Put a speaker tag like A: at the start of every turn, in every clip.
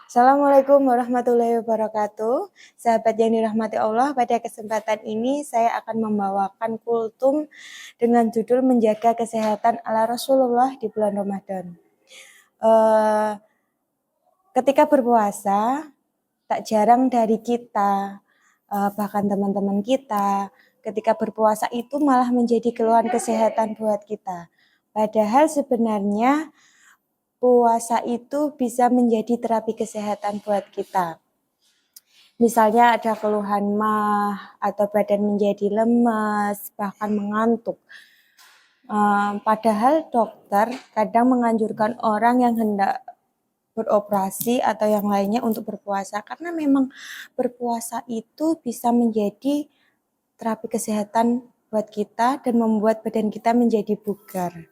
A: Assalamualaikum warahmatullahi wabarakatuh. Sahabat yang dirahmati Allah, pada kesempatan ini saya akan membawakan kultum dengan judul Menjaga Kesehatan ala Rasulullah di bulan Ramadan. Ketika berpuasa, tak jarang dari kita, bahkan teman-teman kita, ketika berpuasa itu malah menjadi keluhan kesehatan buat kita. Padahal sebenarnya puasa itu bisa menjadi terapi kesehatan buat kita. Misalnya ada keluhan mah atau badan menjadi lemas, bahkan mengantuk. Padahal dokter kadang menganjurkan orang yang hendak beroperasi atau yang lainnya untuk berpuasa karena memang berpuasa itu bisa menjadi terapi kesehatan buat kita dan membuat badan kita menjadi bugar.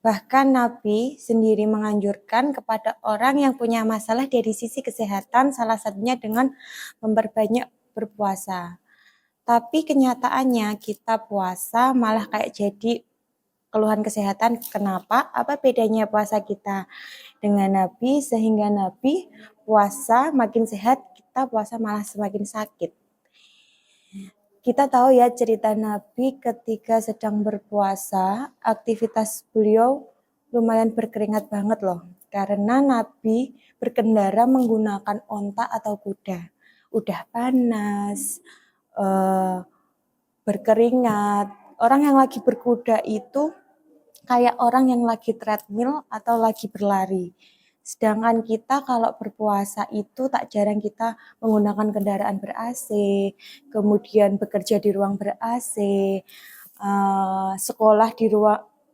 A: Bahkan Nabi sendiri menganjurkan kepada orang yang punya masalah dari sisi kesehatan, salah satunya dengan memperbanyak berpuasa. Tapi kenyataannya kita puasa malah kayak jadi keluhan kesehatan. Kenapa? Apa bedanya puasa kita dengan Nabi sehingga Nabi puasa makin sehat, kita puasa malah semakin sakit. Kita tahu ya cerita Nabi ketika sedang berpuasa, aktivitas beliau lumayan berkeringat banget loh. Karena Nabi berkendara menggunakan onta atau kuda. Udah panas, berkeringat. Orang yang lagi berkuda itu kayak orang yang lagi treadmill atau lagi berlari. Sedangkan kita kalau berpuasa itu tak jarang kita menggunakan kendaraan ber-AC, kemudian bekerja di ruang ber-AC, sekolah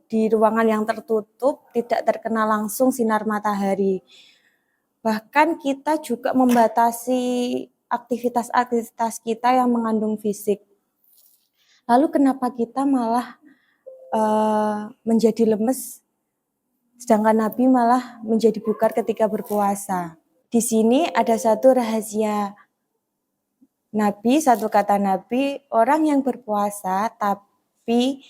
A: di ruangan yang tertutup, tidak terkena langsung sinar matahari. Bahkan kita juga membatasi aktivitas-aktivitas kita yang mengandung fisik. Lalu kenapa kita malah menjadi lemes, sedangkan Nabi malah menjadi bugar ketika berpuasa? Di sini ada satu rahasia Nabi, satu kata Nabi, orang yang berpuasa tapi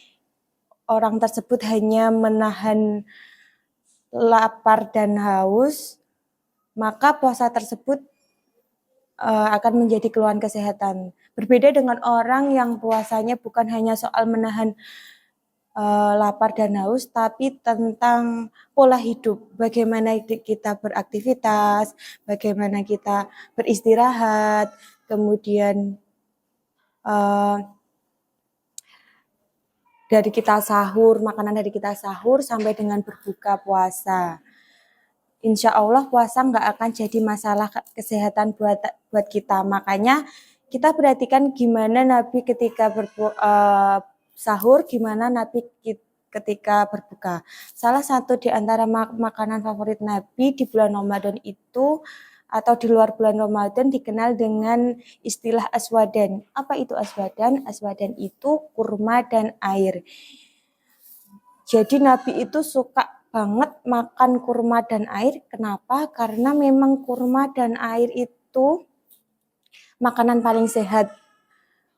A: orang tersebut hanya menahan lapar dan haus, maka puasa tersebut akan menjadi keluhan kesehatan. Berbeda dengan orang yang puasanya bukan hanya soal menahan lapar dan haus, tapi tentang pola hidup, bagaimana kita beraktivitas, bagaimana kita beristirahat, kemudian dari kita sahur, makanan dari kita sahur sampai dengan berbuka puasa. Insya Allah puasa nggak akan jadi masalah kesehatan buat kita. Makanya kita perhatikan gimana Nabi ketika sahur, gimana Nabi ketika berbuka. Salah satu di antara makanan favorit Nabi di bulan Ramadan itu atau di luar bulan Ramadan dikenal dengan istilah aswadan. Apa itu aswadan? Aswadan itu kurma dan air. Jadi Nabi itu suka banget makan kurma dan air. Kenapa? Karena memang kurma dan air itu makanan paling sehat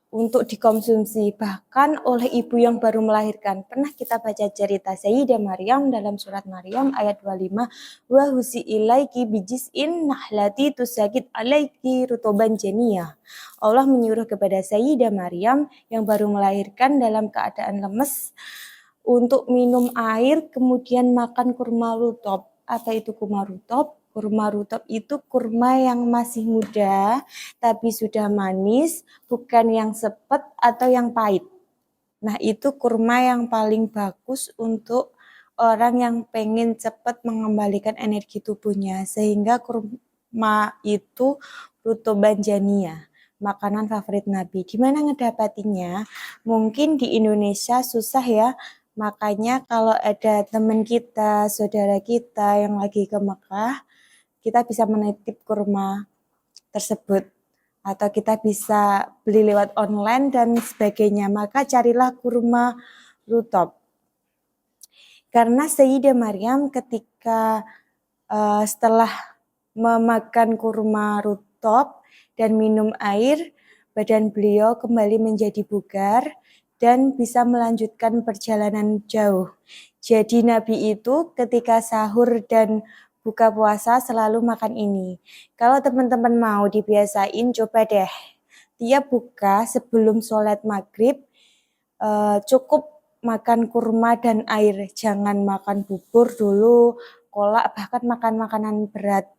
A: untuk dikonsumsi, bahkan oleh ibu yang baru melahirkan. Pernah kita baca cerita Sayyidah Maryam dalam surat Maryam ayat 25, wa husi ilaiki bijis'in nahlati tusakit alaiki rutoban janiyah. Allah menyuruh kepada Sayyidah Maryam yang baru melahirkan dalam keadaan lemes untuk minum air, kemudian makan kurma rutop. Apa itu kurma rutop? Kurma rutop itu kurma yang masih muda, tapi sudah manis, bukan yang sepet atau yang pahit. Nah, itu kurma yang paling bagus untuk orang yang pengen cepat mengembalikan energi tubuhnya. Sehingga kurma itu rutoban janiyah, makanan favorit Nabi. Gimana ngedapatinya? Mungkin di Indonesia susah ya. Makanya kalau ada teman kita, saudara kita yang lagi ke Mekah, kita bisa menitip kurma tersebut. Atau kita bisa beli lewat online dan sebagainya. Maka carilah kurma rutop. Karena Sayyidah Maryam ketika setelah memakan kurma rutop dan minum air, badan beliau kembali menjadi bugar dan bisa melanjutkan perjalanan jauh. Jadi Nabi itu ketika sahur dan buka puasa selalu makan ini. Kalau teman-teman mau dibiasain, coba deh. Tiap buka sebelum sholat maghrib, cukup makan kurma dan air. Jangan makan bubur dulu, kolak, bahkan makan makanan berat.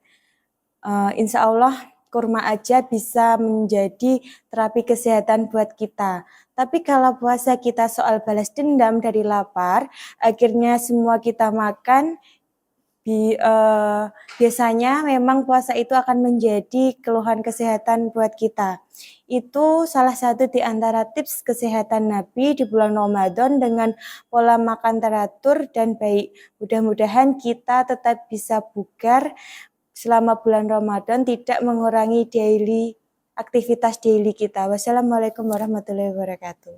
A: Insya Allah kurma aja bisa menjadi terapi kesehatan buat kita. Tapi kalau puasa kita soal balas dendam dari lapar, akhirnya semua kita makan, biasanya memang puasa itu akan menjadi keluhan kesehatan buat kita. Itu salah satu di antara tips kesehatan Nabi di bulan Ramadan dengan pola makan teratur dan baik. Mudah-mudahan kita tetap bisa bugar selama bulan Ramadan, tidak mengurangi aktivitas daily kita. Wassalamualaikum warahmatullahi wabarakatuh.